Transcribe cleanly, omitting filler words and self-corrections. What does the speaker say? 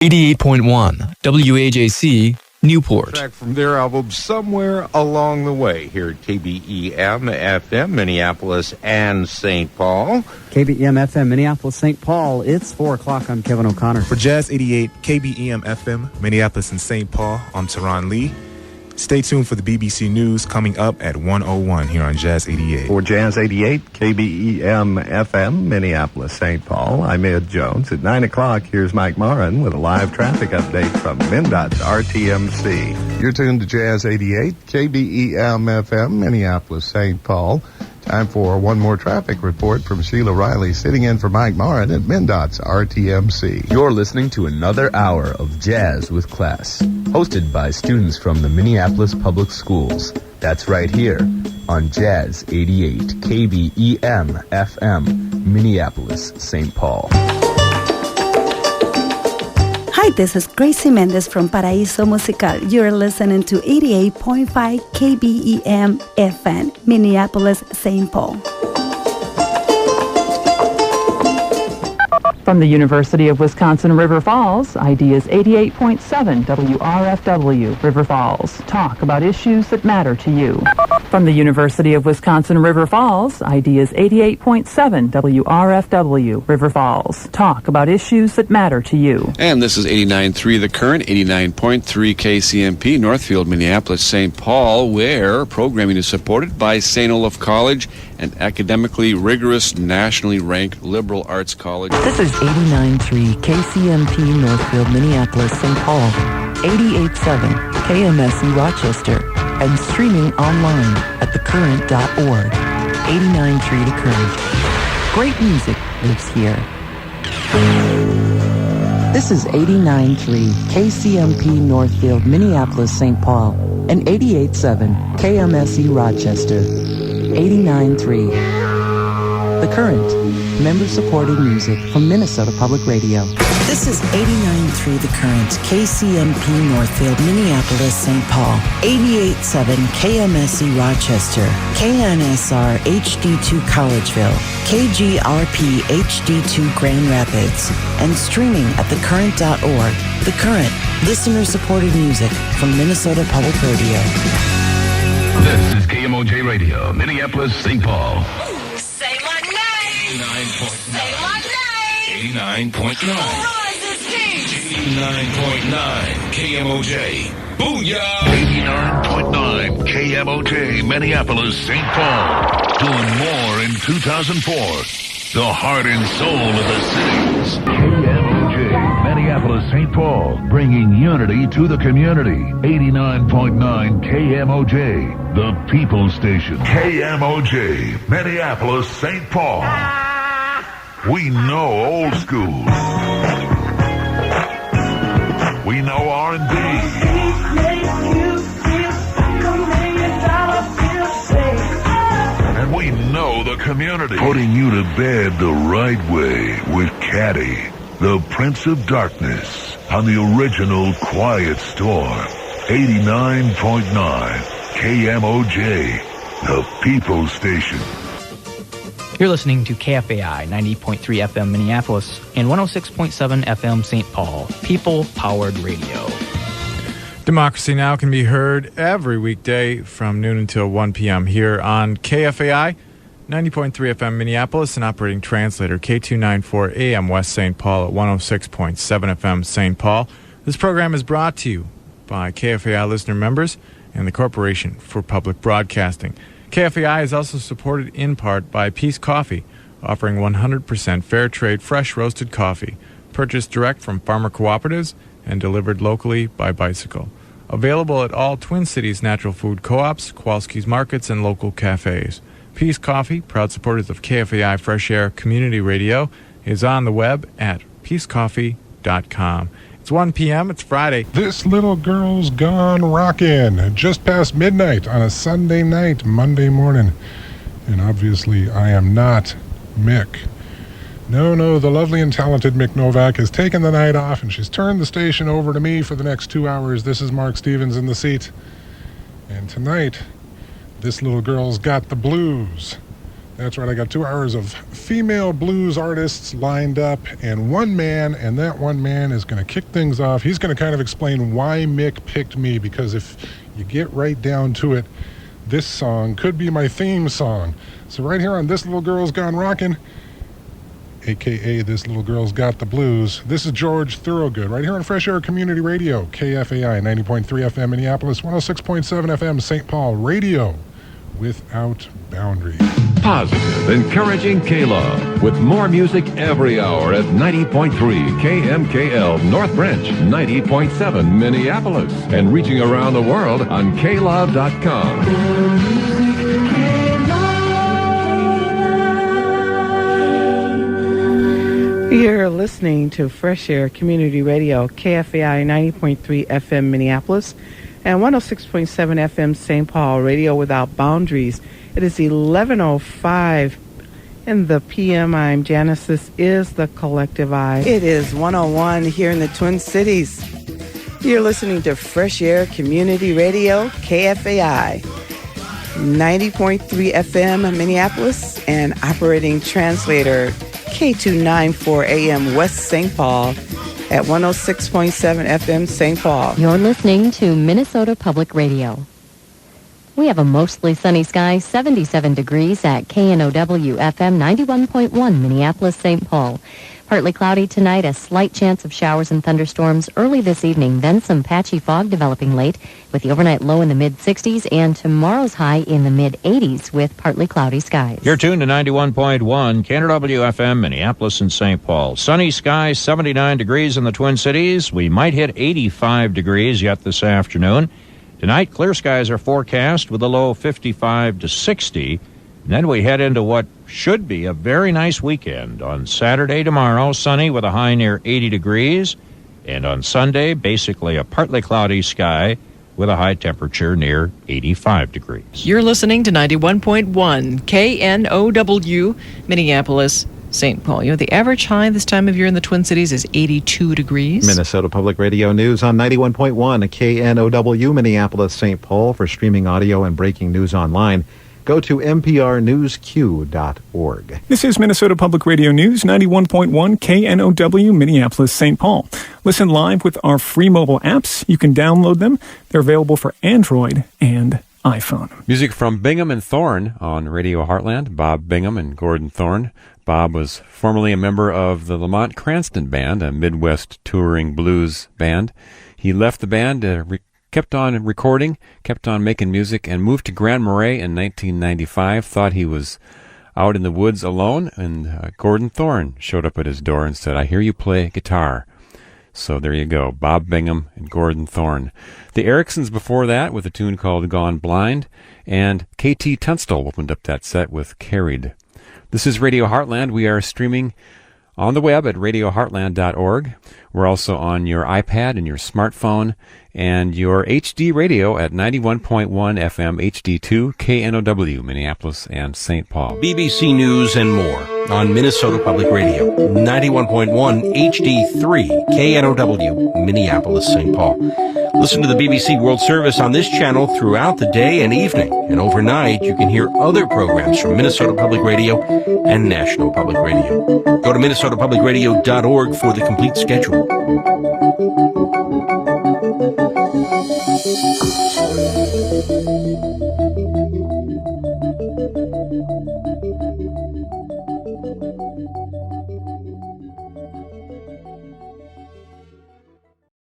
88.1 WAJC Newport. Track from their album Somewhere Along the Way here at KBEM FM Minneapolis and St. Paul. KBEM FM Minneapolis St. Paul. It's 4 o'clock. I'm Kevin O'Connor. For Jazz 88 KBEM FM Minneapolis and St. Paul, I'm Teron Lee. Stay tuned for the BBC News coming up at 1:01 here on Jazz 88. For Jazz 88, KBEM FM, Minneapolis, St. Paul, I'm Ed Jones. At 9 o'clock, here's Mike Morin with a live traffic update from MnDOT's RTMC. You're tuned to Jazz 88, KBEM FM, Minneapolis, St. Paul. Time for one more traffic report from Sheila Riley, sitting in for Mike Morin at MnDOT's RTMC. You're listening to another hour of Jazz with Class, hosted by students from the Minneapolis Public Schools. That's right here on Jazz 88 KBEM FM, Minneapolis, St. Paul. Hi, this is Gracie Mendez from Paraíso Musical. You're listening to 88.5 KBEM FM, Minneapolis, St. Paul. From the University of Wisconsin River Falls, IDS 88.7 WRFW, River Falls. Talk about issues that matter to you. From the University of Wisconsin River Falls, IDS 88.7 WRFW, River Falls. Talk about issues that matter to you. And this is 89.3 The Current, 89.3 KCMP, Northfield, Minneapolis, St. Paul, where programming is supported by St. Olaf College, an academically rigorous, nationally ranked liberal arts college. This is 89.3 KCMP, Northfield, Minneapolis, St. Paul, 88.7 KMSE Rochester, and streaming online at thecurrent.org. 89.3 The Current. Great music lives here. This is 89.3 KCMP Northfield, Minneapolis, St. Paul, and 88.7 KMSE Rochester. 89.3 The Current. Member-supported music from Minnesota Public Radio. This is 89.3 The Current, KCMP Northfield, Minneapolis, St. Paul, 88.7 KMSE Rochester, KNSR HD2 Collegeville, KGRP HD2 Grand Rapids, and streaming at thecurrent.org. The Current, listener-supported music from Minnesota Public Radio. This is KMOJ Radio, Minneapolis, St. Paul. Say my name. 89.9. Say my name. 89.9. Who runs this king? 89.9 KMOJ. Booyah! 89.9 KMOJ, Minneapolis, St. Paul. Doing more in 2004. The heart and soul of the cities. KMOJ, Minneapolis, St. Paul. Bringing unity to the community. 89.9 KMOJ, the People Station. KMOJ, Minneapolis, St. Paul. We know old school. We know R&B. And we know the community. Putting you to bed the right way with Caddy, the Prince of Darkness, on the original Quiet Storm. 89.9 KMOJ, the People Station. You're listening to KFAI 90.3 FM Minneapolis and 106.7 FM St. Paul, People-Powered Radio. Democracy Now! Can be heard every weekday from noon until 1 p.m. here on KFAI 90.3 FM Minneapolis and operating translator K294 AM West St. Paul at 106.7 FM St. Paul. This program is brought to you by KFAI listener members and the Corporation for Public Broadcasting. KFAI is also supported in part by Peace Coffee, offering 100% fair trade fresh roasted coffee, purchased direct from farmer cooperatives and delivered locally by bicycle. Available at all Twin Cities natural food co-ops, Kowalski's markets, and local cafes. Peace Coffee, proud supporters of KFAI Fresh Air Community Radio, is on the web at peacecoffee.com. It's 1 p.m. It's Friday. This little girl's gone rockin'. Just past midnight on a Sunday night, Monday morning. And obviously, I am not Mick. No, the lovely and talented Mick Novak has taken the night off, and she's turned the station over to me for the next 2 hours. This is Mark Stevens in the seat. And tonight, this little girl's got the blues. That's right, I got 2 hours of female blues artists lined up, and one man, and that one man is going to kick things off. He's going to kind of explain why Mick picked me, because if you get right down to it, this song could be my theme song. So right here on This Little Girl's Gone Rockin', a.k.a. This Little Girl's Got the Blues, this is George Thorogood, right here on Fresh Air Community Radio, KFAI 90.3 FM Minneapolis, 106.7 FM St. Paul, radio without boundaries. Positive, encouraging K-Love with more music every hour at 90.3 KMKL North Branch, 90.7 Minneapolis, and reaching around the world on klove.com. You're listening to Fresh Air Community Radio, KFAI 90.3 FM Minneapolis and 106.7 FM St. Paul, radio without boundaries. It is 11:05 in the PM. I'm Janice. This is the Collective Eye. It is 101 here in the Twin Cities. You're listening to Fresh Air Community Radio, KFAI 90.3 FM Minneapolis and operating translator K294 AM West St. Paul at 106.7 FM St. Paul. You're listening to Minnesota Public Radio. We have a mostly sunny sky, 77 degrees at KNOW FM 91.1 Minneapolis, St. Paul. Partly cloudy tonight, a slight chance of showers and thunderstorms early this evening, then some patchy fog developing late with the overnight low in the mid-60s and tomorrow's high in the mid-80s with partly cloudy skies. You're tuned to 91.1 KNOW FM Minneapolis and St. Paul. Sunny skies, 79 degrees in the Twin Cities. We might hit 85 degrees yet this afternoon. Tonight, clear skies are forecast with a low 55 to 60. And then we head into what should be a very nice weekend. On Saturday tomorrow, sunny with a high near 80 degrees. And on Sunday, basically a partly cloudy sky with a high temperature near 85 degrees. You're listening to 91.1 KNOW, Minneapolis, St. Paul. You know, the average high this time of year in the Twin Cities is 82 degrees. Minnesota Public Radio News on 91.1 KNOW, Minneapolis, St. Paul. For streaming audio and breaking news online, go to mprnewsq.org. This is Minnesota Public Radio News, 91.1 KNOW, Minneapolis, St. Paul. Listen live with our free mobile apps. You can download them. They're available for Android and iPhone. Music from Bingham and Thorne on Radio Heartland. Bob Bingham and Gordon Thorne. Bob was formerly a member of the Lamont Cranston Band, a Midwest touring blues band. He left the band, kept on recording, kept on making music, and moved to Grand Marais in 1995. Thought he was out in the woods alone, and Gordon Thorne showed up at his door and said, "I hear you play guitar." So there you go, Bob Bingham and Gordon Thorne. The Ericksons before that with a tune called Gone Blind, and K.T. Tunstall opened up that set with Carried. This is Radio Heartland. We are streaming on the web at radioheartland.org. We're also on your iPad and your smartphone and your HD radio at 91.1 FM HD2 KNOW, Minneapolis and St. Paul. BBC News and more on Minnesota Public Radio, 91.1 HD3 KNOW, Minneapolis, St. Paul. Listen to the BBC World Service on this channel throughout the day and evening. And overnight, you can hear other programs from Minnesota Public Radio and National Public Radio. Go to minnesotapublicradio.org for the complete schedule.